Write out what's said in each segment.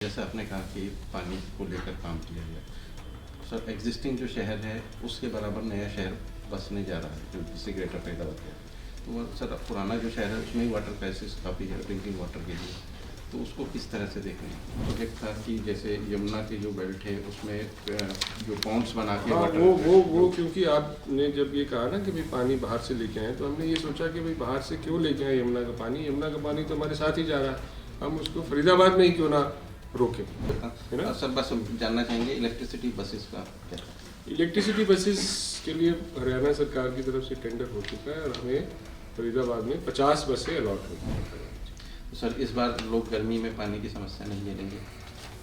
जैसा आपने कहा कि पानी को लेकर काम किया गया सर, एग्जिस्टिंग जो शहर है उसके बराबर नया शहर बसने जा रहा है जो जिससे ग्रेटर फरीदाबाद है। तो वो सर पुराना जो शहर है उसमें ही वाटर क्राइसिस काफ़ी है ड्रिंकिंग वाटर के लिए, तो उसको किस तरह से देख रहे हैं? प्रोजेक्ट था कि जैसे यमुना की जो बेल्ट है उसमें जो पॉन्ड्स बना के वाटर वो क्योंकि आपने जब ये कहा ना कि भाई पानी बाहर से लेके आए, तो हमने ये सोचा कि भाई बाहर से क्यों लेके आए यमुना का पानी तो हमारे साथ ही जा रहा है, हम उसको फरीदाबाद में ही क्यों ना रोके, है ना। सर बस जानना चाहेंगे इलेक्ट्रिसिटी बसेस का क्या था? इलेक्ट्रिसिटी बसेस के लिए हरियाणा सरकार की तरफ से टेंडर हो चुका है और हमें फरीदाबाद में 50 बसें अलॉट हुई हैं। तो सर इस बार लोग गर्मी में पानी की समस्या नहीं झेलेंगे?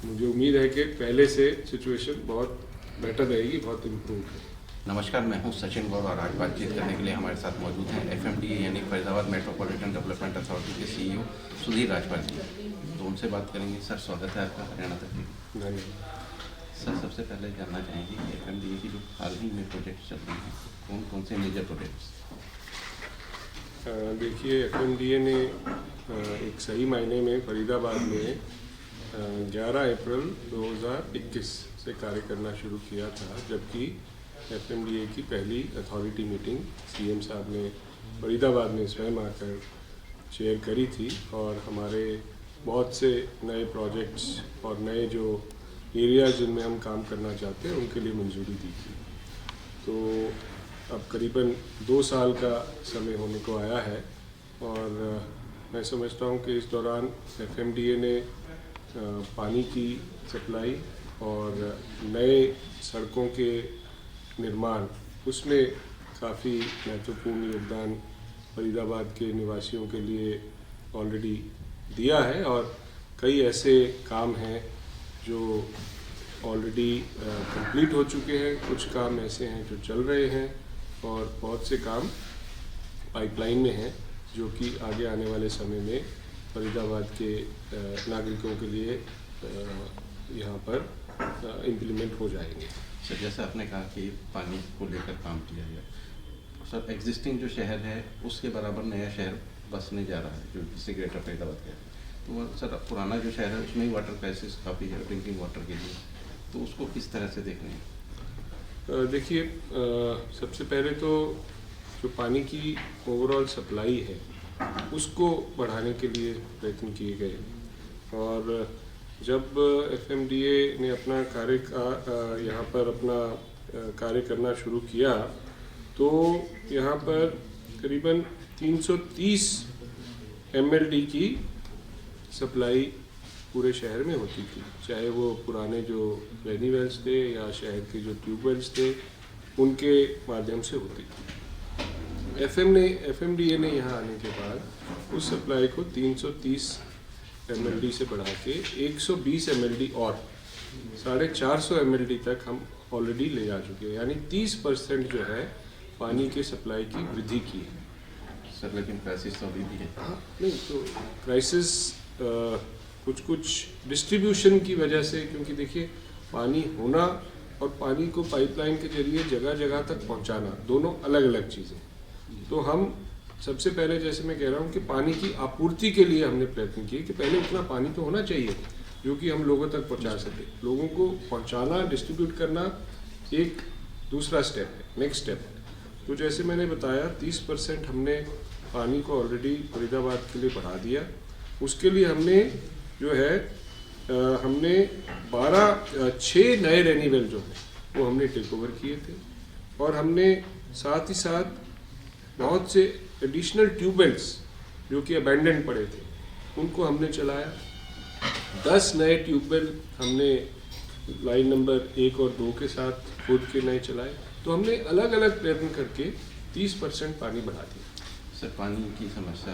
मुझे उम्मीद है कि पहले से सिचुएशन बहुत बेटर रहेगी, बहुत इम्प्रूव है। नमस्कार, मैं हूं सचिन गौर और आज बातचीत करने के लिए हमारे साथ मौजूद हैं FMDA यानी फरीदाबाद मेट्रोपॉलिटन डेवलपमेंट अथॉरिटी के CEO सुधीर राजपाल जी। तो उनसे बात करेंगे। सर स्वागत है आपका हरियाणा तक। धन्यवाद। सर सबसे पहले जानना चाहेंगे कि FMDA की जो हाल ही में प्रोजेक्ट चल रहे हैं कौन कौन से मेजर प्रोजेक्ट्स? देखिए, FMDA ने एक सही मायने में फरीदाबाद में 11 अप्रैल 2021 से कार्य करना शुरू किया था, जबकि FMDA की पहली अथॉरिटी मीटिंग CM साहब ने फरीदाबाद में स्वयं आकर चेयर करी थी और हमारे बहुत से नए प्रोजेक्ट्स और नए जो एरियाज जिनमें हम काम करना चाहते हैं उनके लिए मंजूरी दी थी। तो अब करीबन 2 साल का समय होने को आया है और मैं समझता हूँ कि इस दौरान FMDA ने पानी की सप्लाई और नए सड़कों के निर्माण उसमें काफ़ी महत्वपूर्ण योगदान फरीदाबाद के निवासियों के लिए ऑलरेडी दिया है और कई ऐसे काम हैं जो ऑलरेडी कंप्लीट हो चुके हैं, कुछ काम ऐसे हैं जो चल रहे हैं और बहुत से काम पाइपलाइन में हैं जो कि आगे आने वाले समय में फरीदाबाद के नागरिकों के लिए यहाँ पर इम्प्लीमेंट हो जाएंगे। सर जैसा आपने कहा कि पानी को लेकर काम किया गया सर, एग्जिस्टिंग जो शहर है उसके बराबर नया शहर बसने जा रहा है जो जिससे ग्रेटर फरीदाबाद है। तो वो सर पुराना जो शहर है उसमें ही वाटर क्राइसिस काफ़ी है ड्रिंकिंग वाटर के लिए, तो उसको किस तरह से देख रहे हैं? देखिए, सबसे पहले तो जो पानी की ओवरऑल सप्लाई है उसको बढ़ाने के लिए प्रयत्न किए गए और जब FMDA ने अपना कार्य यहाँ पर अपना कार्य करना शुरू किया तो यहाँ पर करीबन 330 MLD की सप्लाई पूरे शहर में होती थी, चाहे वो पुराने जो रेनी वेल्स थे या शहर के जो ट्यूबवेल्स थे उनके माध्यम से होती थी। FMDA ने यहाँ आने के बाद उस सप्लाई को 330 MLD से बढ़ा के 120 MLD और 450 MLD तक हम ऑलरेडी ले जा चुके हैं, यानी 30% जो है पानी के सप्लाई की वृद्धि की है। सर लेकिन क्राइसिस तो अभी भी है। नहीं, तो क्राइसिस कुछ डिस्ट्रीब्यूशन की वजह से, क्योंकि देखिए पानी होना और पानी को पाइपलाइन के जरिए जगह जगह तक पहुंचाना दोनों अलग अलग चीज़ें। तो हम सबसे पहले, जैसे मैं कह रहा हूँ कि पानी की आपूर्ति के लिए हमने प्रयत्न किए कि पहले उतना पानी तो होना चाहिए जो कि हम लोगों तक पहुँचा सके। लोगों को पहुँचाना, डिस्ट्रीब्यूट करना एक दूसरा स्टेप है, नेक्स्ट स्टेप है। तो जैसे मैंने बताया 30% हमने पानी को ऑलरेडी फरीदाबाद के लिए बढ़ा दिया। उसके लिए हमने जो है हमने 6 नए रेनी वेल जो हैं वो हमने टेक ओवर किए थे और हमने साथ ही साथ बहुत से एडिशनल ट्यूबवेल्स जो कि अबैंडन पड़े थे उनको हमने चलाया। 10 नए ट्यूबवेल हमने लाइन नंबर 1 और 2 के साथ खुद के नए चलाए। तो हमने अलग अलग प्रयत्न करके 30% पानी बढ़ा दिया। सर पानी की समस्या,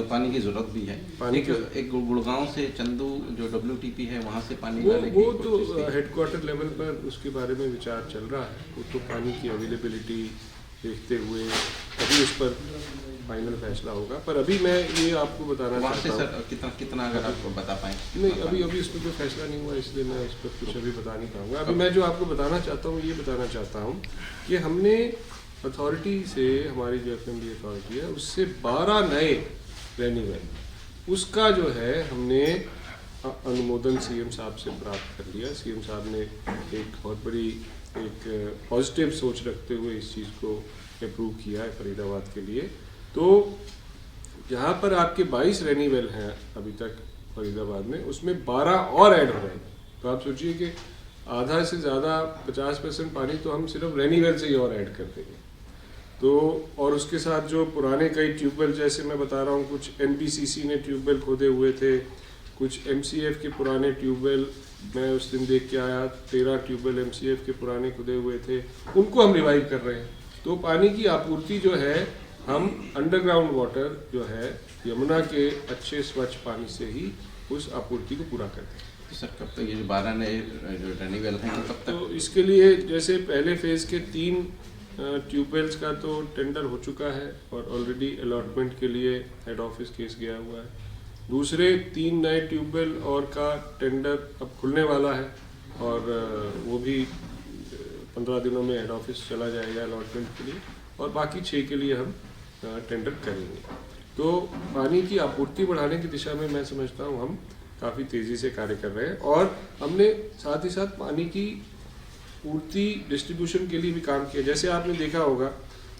पानी की ज़रूरत भी है। पानी एक गुड़गांव से चंदू जो WTP है वहाँ से पानी वो तो हेडक्वार्टर लेवल पर उसके बारे में विचार चल रहा है। वो तो पानी की अवेलेबिलिटी देखते हुए अभी उस पर फाइनल फैसला होगा, पर अभी मैं ये आपको बताना चाहता हूँ। सर कितना अगर आपको बता पाएँ? नहीं, अभी इस पर कोई फैसला नहीं हुआ, इसलिए मैं इस पर कुछ अभी बता नहीं पाऊँगा। अभी मैं जो आपको बताना चाहता हूँ, ये बताना चाहता हूँ कि हमने अथॉरिटी से, हमारी जो FMDA अथॉरिटी है उससे 12 नए रेनी वेल उसका जो है हमने अनुमोदन सीएम साहब से प्राप्त कर लिया। सीएम साहब ने एक बहुत बड़ी एक पॉजिटिव सोच रखते हुए इस चीज़ को अप्रूव किया है फरीदाबाद के लिए। तो जहाँ पर आपके 22 रेनी वेल हैं अभी तक फरीदाबाद में, उसमें 12 और ऐड हो जाएंगे। तो आप सोचिए कि आधा से ज़्यादा 50% पानी तो हम सिर्फ रेनी वेल से ही और ऐड कर देंगे। तो और उसके साथ जो पुराने कई ट्यूबवेल, जैसे मैं बता रहा हूँ, कुछ एनबीसीसी ने ट्यूबवेल खोदे हुए थे, कुछ एमसीएफ के पुराने ट्यूबवेल मैं उस दिन देख के आया, 13 ट्यूबवेल एमसीएफ के पुराने खुदे हुए थे, उनको हम रिवाइव कर रहे हैं। तो पानी की आपूर्ति जो है, हम अंडरग्राउंड वाटर जो है यमुना के अच्छे स्वच्छ पानी से ही उस आपूर्ति को पूरा करते हैं। तो सर कब तक ये जो 12 नए जो रेनी वेल हैं कब तक? तो इसके लिए जैसे पहले फेज़ के 3 ट्यूबवेल्स का तो टेंडर हो चुका है और ऑलरेडी अलॉटमेंट के लिए हेड ऑफिस केस गया हुआ है। दूसरे 3 नए ट्यूबवेल और का टेंडर अब खुलने वाला है और वो भी 15 दिनों में हेड ऑफिस चला जाएगा अलॉटमेंट के लिए, और बाकी 6 के लिए हम टेंडर करेंगे। तो पानी की आपूर्ति बढ़ाने की दिशा में मैं समझता हूँ हम काफ़ी तेज़ी से कार्य कर रहे हैं, और हमने साथ ही साथ पानी की पूर्ति डिस्ट्रीब्यूशन के लिए भी काम किया। जैसे आपने देखा होगा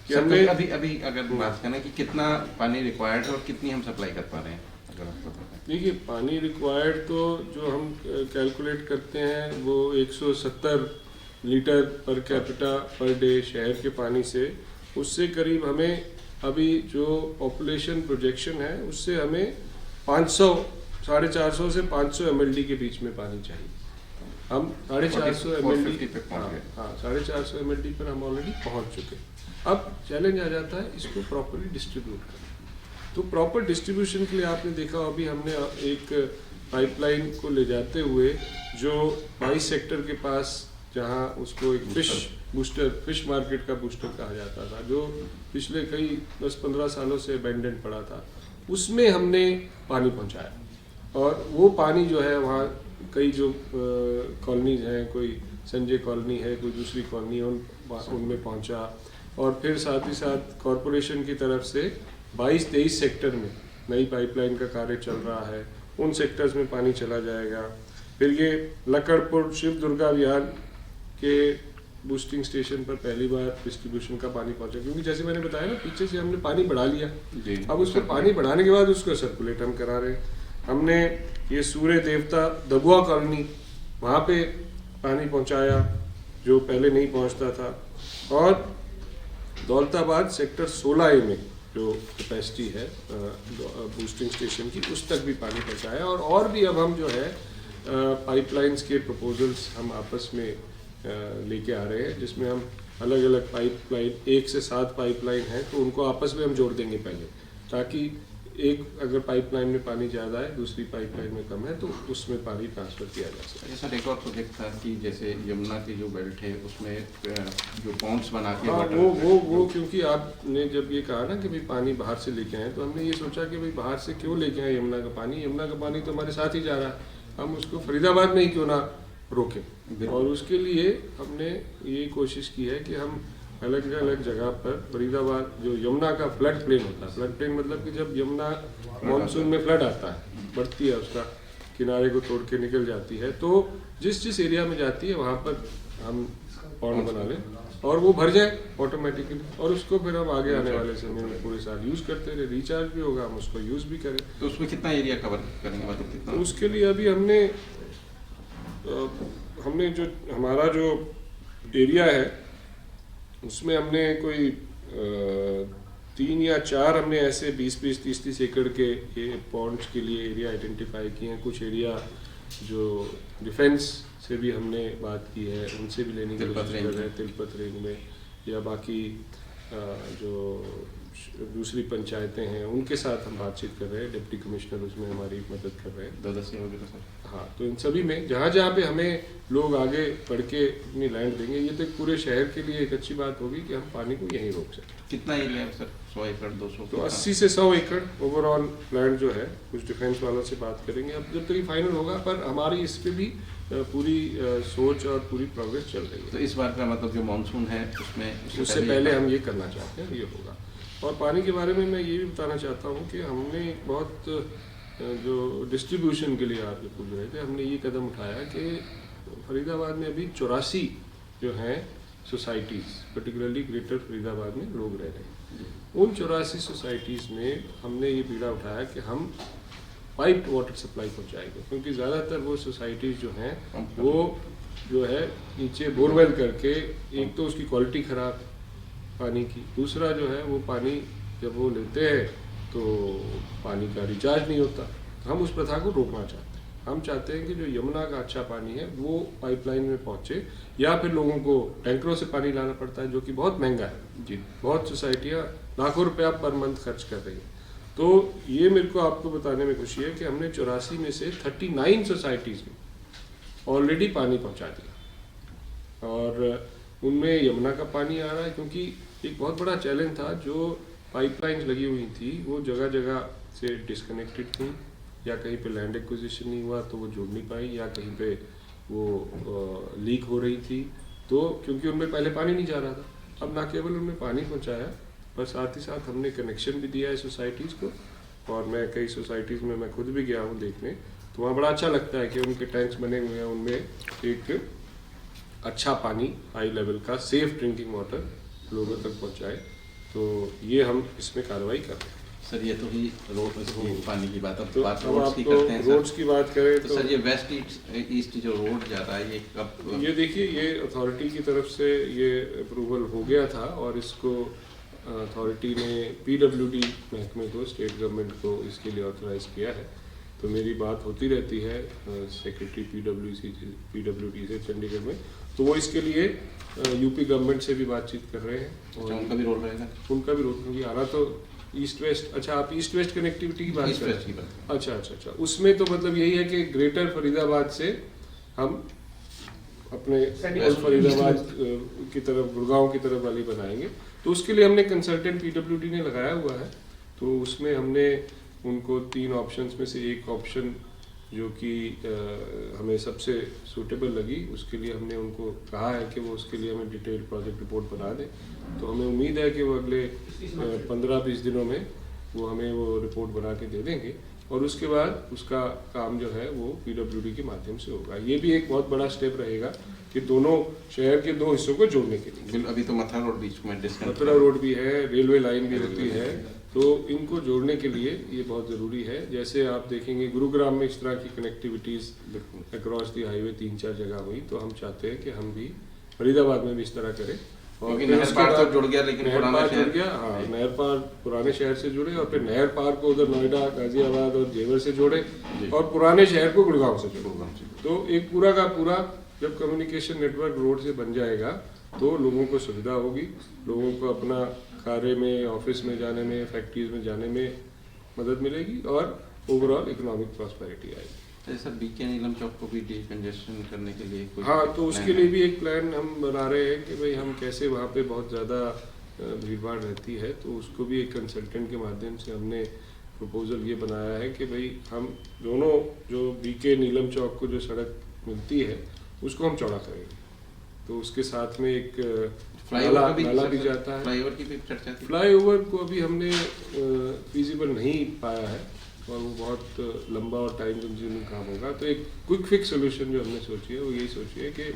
कि हमने अभी अगर बात करें कि कितना पानी रिक्वायर्ड है और कितनी हम सप्लाई कर पा रहे हैं, अगर आपको पता है। देखिए, पानी रिक्वायर्ड तो जो हम कैलकुलेट करते हैं वो 170 litre per capita per day शहर के पानी से, उससे करीब हमें अभी जो पॉपुलेशन प्रोजेक्शन है उससे हमें 450 से 500 mld के बीच में पानी चाहिए। हम 450 mld पे पहुंच गए। हाँ, 450 mld पर हम ऑलरेडी पहुंच चुके। अब चैलेंज आ जाता है इसको प्रॉपर्ली डिस्ट्रीब्यूट करना। तो प्रॉपर डिस्ट्रीब्यूशन के लिए आपने देखा, अभी हमने एक पाइपलाइन को ले जाते हुए जो 22 सेक्टर के पास, जहाँ उसको एक फिश मार्केट का बूस्टर कहा जाता था, जो पिछले कई 10-15 सालों से अबैंडन पड़ा था, उसमें हमने पानी पहुंचाया। और वो पानी जो है वहाँ कई जो कॉलोनीज हैं, कोई संजय कॉलोनी है, कोई दूसरी कॉलोनी है, उनमें पहुंचा। और फिर साथ ही साथ कॉरपोरेशन की तरफ से 22-23 सेक्टर में नई पाइपलाइन का कार्य चल रहा है, उन सेक्टर्स में पानी चला जाएगा। फिर ये लकड़पुर शिव दुर्गा विहार के बूस्टिंग स्टेशन पर पहली बार डिस्ट्रीब्यूशन का पानी पहुंचा, क्योंकि जैसे मैंने बताया ना, पीछे से हमने पानी बढ़ा लिया। अब उस पर पानी बढ़ाने के बाद उसको सर्कुलेट हम करा रहे हैं। हमने ये सूर्य देवता दबुआ कॉलोनी, वहाँ पे पानी पहुंचाया जो पहले नहीं पहुंचता था, और दौलताबाद सेक्टर 16A में जो कैपेसिटी है बूस्टिंग स्टेशन की, उस तक भी पानी पहुंचाया। और भी अब हम जो है पाइपलाइंस के प्रपोजल्स हम आपस में लेके आ रहे हैं, जिसमें हम अलग अलग पाइपलाइन, 1 से 7 पाइपलाइन हैं, तो उनको आपस में हम जोड़ देंगे पहले, ताकि एक अगर पाइपलाइन में पानी ज़्यादा है, दूसरी पाइपलाइन में कम है, तो उसमें पानी ट्रांसफ़र किया जा सकता है। सर एक और प्रोजेक्ट था कि जैसे यमुना की जो बेल्ट है उसमें जो पॉन्ड्स बना के वाटर, वो क्योंकि आपने जब ये कहा ना कि भाई पानी बाहर से लेके आए, तो हमने ये सोचा कि भाई बाहर से क्यों लेके आए यमुना का पानी। यमुना का पानी तो हमारे साथ ही जा रहा है, हम उसको फरीदाबाद में ही क्यों ना रोकें। और उसके लिए हमने ये कोशिश की है कि हम अलग अलग जगह पर फरीदाबाद, जो यमुना का फ्लड प्लेन होता है, फ्लड प्लेन मतलब कि जब यमुना मानसून में फ्लड आता है, बढ़ती है, उसका किनारे को तोड़ के निकल जाती है, तो जिस एरिया में जाती है वहाँ पर हम पॉन्ड बना लें और वो भर जाए ऑटोमेटिकली, और उसको फिर हम आगे आने वाले समय में पूरे साल यूज़ करते रहे, रिचार्ज भी होगा, हम उसको यूज़ भी करें। तो उसमें कितना एरिया कवर करेंगे, मतलब कितना? तो उसके लिए अभी हमने जो हमारा जो एरिया है उसमें हमने कोई 3 या 4 हमने ऐसे 20-20, 30-30 एकड़ के ये पॉन्ड्स के लिए एरिया आइडेंटिफाई किए हैं। कुछ एरिया जो डिफेंस से भी हमने बात की है, उनसे भी लेने की कोशिश कर रहे हैं, तिलपत रेंज में, या बाकी जो दूसरी पंचायतें हैं उनके साथ हम बातचीत कर रहे हैं। डिप्टी कमिश्नर उसमें हमारी मदद कर रहे हैं। 10 होगी तो सर। हाँ, तो इन सभी में जहाँ जहाँ पे हमें लोग आगे बढ़ के अपनी लैंड देंगे, ये तो पूरे शहर के लिए एक अच्छी बात होगी कि हम पानी को यहीं रोक सकें। कितना एरिया है सर? 100 एकड़, 200? तो 80 से 100 एकड़ ओवरऑल लैंड जो है, कुछ डिफेंस वालों से बात करेंगे अब जब तक ये फाइनल होगा, पर हमारी इस पर भी पूरी सोच और पूरी प्रोग्रेस चल रही है। तो इस बार का मतलब जो मानसून है उसमें उससे पहले हम ये करना चाहते हैं, ये होगा। और पानी के बारे में मैं ये भी बताना चाहता हूँ कि हमने एक बहुत जो डिस्ट्रीब्यूशन के लिए आप जो पूछ रहे थे, हमने ये कदम उठाया कि फरीदाबाद में अभी 84 जो हैं सोसाइटीज़, पर्टिकुलरली ग्रेटर फरीदाबाद में लोग रह रहे हैं। उन 84 सोसाइटीज़ में हमने ये बीड़ा उठाया कि हम पाइप्ड वाटर सप्लाई पहुंचाएंगे, क्योंकि ज़्यादातर वो सोसाइटीज़ जो हैं वो जो है नीचे बोरवेल करके, एक तो उसकी क्वालिटी ख़राब पानी की, दूसरा जो है वो पानी जब वो लेते हैं तो पानी का रिचार्ज नहीं होता। तो हम उस प्रथा को रोकना चाहते हैं। हम चाहते हैं कि जो यमुना का अच्छा पानी है वो पाइपलाइन में पहुंचे, या फिर लोगों को टैंकरों से पानी लाना पड़ता है जो कि बहुत महंगा है जी। बहुत सोसाइटियाँ लाखों रुपया पर मंथ खर्च कर रही हैं। तो ये मेरे को आपको बताने में खुशी है कि हमने 84 में से 39 सोसाइटीज़ में ऑलरेडी पानी पहुंचा दिया, और उनमें यमुना का पानी आ रहा है। क्योंकि एक बहुत बड़ा चैलेंज था, जो पाइपलाइंस लगी हुई थी वो जगह जगह से डिस्कनेक्टेड थी, या कहीं पे लैंड एक्विजिशन नहीं हुआ तो वो जुड़ नहीं पाई, या कहीं पे वो लीक हो रही थी। तो क्योंकि उनमें पहले पानी नहीं जा रहा था, अब ना केवल उनमें पानी पहुंचाया पर साथ ही साथ हमने कनेक्शन भी दिया है सोसाइटीज़ को। और मैं कई सोसाइटीज़ में मैं खुद भी गया हूँ देखने, तो वहाँ बड़ा अच्छा लगता है कि उनके टैंक्स बने हुए हैं, उनमें एक अच्छा पानी, हाई लेवल का सेफ ड्रिंकिंग वाटर लोगों तक पहुँचाए। तो ये हम इसमें कार्रवाई कर रहे हैं। सर ये तो ही रोड पानी की बात, अब तो बात अब रोड्स आप की तो करते हैं रोड्स की बात करें तो सर ये वेस्ट ईस्ट जो रोड जा रहा है ये कब? ये देखिए, ये अथॉरिटी की तरफ से ये अप्रूवल हो गया था, और इसको अथॉरिटी ने पीडब्ल्यूडी महकमे को, स्टेट गवर्नमेंट को इसके लिए ऑथराइज किया है। तो मेरी बात होती रहती है सेक्रेटरी पीडब्ल्यूडी से चंडीगढ़ में, तो वो इसके लिए यूपी गवर्नमेंट से भी बातचीत कर रहे हैं। और उनका भी रोल रहेगा? उनका भी रोल, क्योंकि आ रहा तो ईस्ट वेस्ट, अच्छा आप ईस्ट वेस्ट कनेक्टिविटी की बात कर रहे हैं? अच्छा, उसमें तो मतलब यही है कि ग्रेटर फरीदाबाद से हम अपने फरीदाबाद की तरफ, गुड़गांव की तरफ वाली बनाएंगे। तो उसके लिए हमने कंसल्टेंट पीडब्ल्यूडी ने लगाया हुआ है। तो उसमें हमने उनको 3 ऑप्शंस में से एक ऑप्शन जो कि हमें सबसे सूटेबल लगी, उसके लिए हमने उनको कहा है कि वो उसके लिए हमें डिटेल प्रोजेक्ट रिपोर्ट बना दें। तो हमें उम्मीद है कि वो अगले 15-20 दिनों में वो हमें वो रिपोर्ट बना के दे देंगे, और उसके बाद उसका काम जो है वो पीडब्ल्यूडी के माध्यम से होगा। ये भी एक बहुत बड़ा स्टेप रहेगा कि दोनों शहर के 2 हिस्सों को जोड़ने के लिए। अभी तो मथुरा रोड बीच में, मथुरा रोड भी है, रेलवे लाइन भी होती है, तो इनको जोड़ने के लिए ये बहुत ज़रूरी है। जैसे आप देखेंगे गुरुग्राम में इस तरह की कनेक्टिविटीज़ अक्रॉस दी हाईवे 3-4 जगह हुई, तो हम चाहते हैं कि हम भी फरीदाबाद में भी इस तरह करें। और नहर पार तो जुड़ गया, लेकिन नहर पार जुड़ गया, हाँ, नहर पार पुराने शहर से जुड़े, और फिर नहर पार को उधर नोएडा, गाजियाबाद और जेवर से जोड़े, और पुराने शहर को गुड़गांव से जोड़े। तो एक पूरा का पूरा जब कम्युनिकेशन नेटवर्क रोड से बन जाएगा तो लोगों को सुविधा होगी, लोगों को अपना कार्य में, ऑफिस में जाने में, फैक्ट्रीज में जाने में मदद मिलेगी, और ओवरऑल इकोनॉमिक प्रॉस्पेरिटी आएगी। तो सर बीके नीलम चौक को भी डिकंजेशन करने के लिए कोई? हाँ, तो उसके लिए भी एक प्लान हम बना रहे हैं कि भाई हम कैसे, वहाँ पे बहुत ज़्यादा भीड़ भाड़ रहती है, तो उसको भी एक कंसल्टेंट के माध्यम से हमने प्रपोजल ये बनाया है कि भाई हम दोनों जो बीके नीलम चौक को जो सड़क मिलती है उसको हम चौड़ा करेंगे। तो उसके साथ में एक नाला भी जाता है। फ्लाईओवर की भी चर्चा थी। फ्लाईओवर को अभी हमने फिजिबल नहीं पाया है, और वो बहुत लंबा और टाइम कंज्यूमिंग काम होगा। तो एक क्विक फिक्स सोल्यूशन जो हमने सोची है वो यही सोची है कि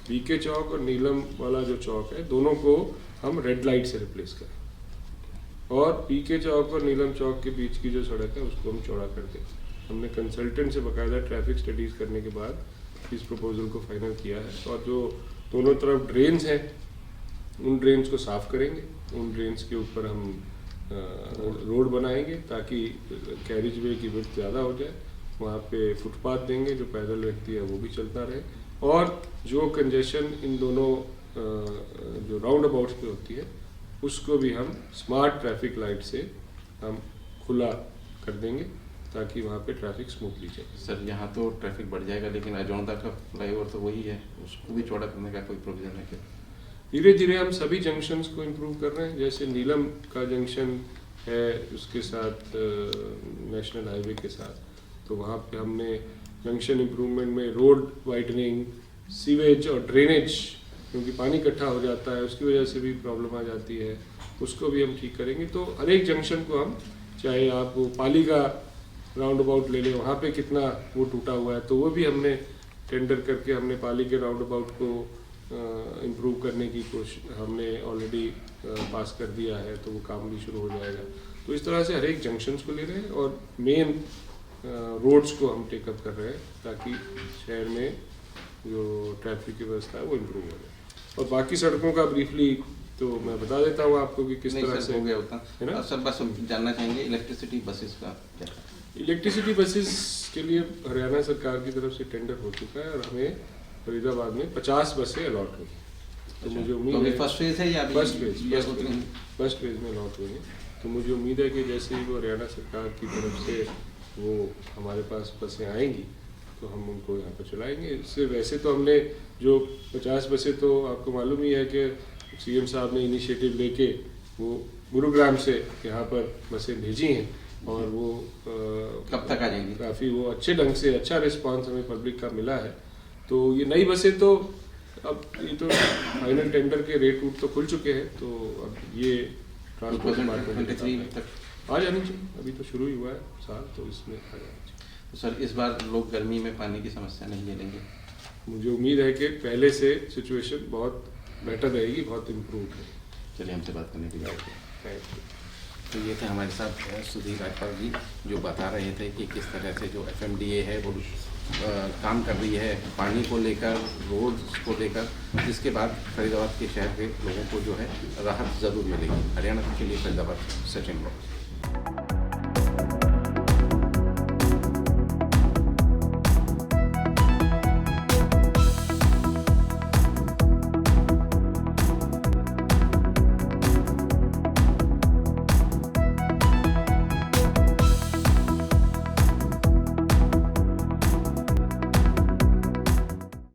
बीके चौक और नीलम वाला जो चौक है, दोनों को हम रेड लाइट से रिप्लेस करें, और बीके चौक और नीलम चौक के बीच की जो सड़क है उसको हम चौड़ा कर दें। हमने कंसल्टेंट से बाकायदा ट्रैफिक स्टडीज़ करने के बाद इस प्रपोजल को फाइनल किया है। और जो दोनों तरफ ड्रेन्स हैं, उन ड्रेन्स को साफ़ करेंगे, उन ड्रेन्स के ऊपर हम रोड बनाएंगे ताकि कैरिज वे की विड्थ ज़्यादा हो जाए। वहाँ पे फुटपाथ देंगे, जो पैदल व्यक्ति है वो भी चलता रहे, और जो कंजेशन इन दोनों जो राउंड अबाउट्स पे होती है उसको भी हम स्मार्ट ट्रैफिक लाइट से हम खुला कर देंगे ताकि वहाँ पे ट्रैफिक स्मूथली चले। सर यहाँ तो ट्रैफिक बढ़ जाएगा, लेकिन अजौदा का फ्लाईओवर तो वही है, उसको भी चौड़ा करने का कोई प्रोविजन है क्या? धीरे धीरे हम सभी जंक्शंस को इम्प्रूव कर रहे हैं। जैसे नीलम का जंक्शन है उसके साथ नेशनल हाईवे के साथ, तो वहाँ पे हमने जंक्शन इम्प्रूवमेंट में रोड वाइडनिंग, सीवेज और ड्रेनेज, क्योंकि पानी इकट्ठा हो जाता है उसकी वजह से भी प्रॉब्लम आ जाती है, उसको भी हम ठीक करेंगे। तो हर एक जंक्शन को हम, चाहे आप वो पाली का राउंड अबाउट ले लें, वहाँ पे कितना वो टूटा हुआ है, तो वो भी हमने टेंडर करके हमने पाली के राउंड अबाउट को इम्प्रूव करने की कोशिश हमने ऑलरेडी पास कर दिया है, तो वो काम भी शुरू हो जाएगा। तो इस तरह से हर एक जंक्शंस को ले रहे हैं और मेन रोड्स को हम टेकअप कर रहे हैं ताकि शहर में जो ट्रैफिक की व्यवस्था है वो इम्प्रूव हो जाए। और बाकी सड़कों का ब्रीफली तो मैं बता देता हूँ आपको कि किस तरह से हो गया होता है ना। सर, बस हम जानना चाहेंगे इलेक्ट्रिसिटी बसेस का क्या? इलेक्ट्रिसिटी बसेस के लिए हरियाणा सरकार की तरफ से टेंडर हो चुका है और हमें फरीदाबाद में 50 बसें अलॉट हुई। तो मुझे उम्मीद है फर्स्ट फेज है या फर्स्ट फेज में अलॉट हुई है। तो मुझे उम्मीद है कि जैसे ही वो हरियाणा सरकार की तरफ से वो हमारे पास बसें आएंगी तो हम उनको यहाँ पर चलाएंगे। इससे वैसे तो हमने जो 50 बसें, तो आपको मालूम ही है कि सीएम साहब ने इनिशिएटिव लेके वो गुरुग्राम से यहाँ पर बसें भेजी हैं और वो कब तक आ जाएंगी? काफ़ी वो अच्छे ढंग से अच्छा रिस्पांस हमें पब्लिक का मिला है। तो ये नई बसें तो अब ये तो फाइनल टेंडर के रेट रूट तो खुल चुके हैं, तो अब ये ट्रांसपोर्ट डिपार्टमेंट तक आ जानी चाहिए। अभी तो शुरू ही हुआ है साल, तो इसमें आ जानी चाहिए। तो सर, इस बार लोग गर्मी में पानी की समस्या नहीं झेलेंगे? मुझे उम्मीद है कि पहले से सिचुएशन बहुत बेटर रहेगी, बहुत इम्प्रूव है। चलिए, हमसे बात करने के लिए थैंक यू। तो ये थे हमारे साथ सुधीर राजपाल जी, जो बता रहे थे कि किस तरह से जो FMDA है वो काम कर रही है पानी को लेकर, रोड्स को लेकर, जिसके बाद फरीदाबाद के शहर के लोगों को जो है राहत ज़रूर मिलेगी। हरियाणा के लिए फरीदाबाद, सचिन।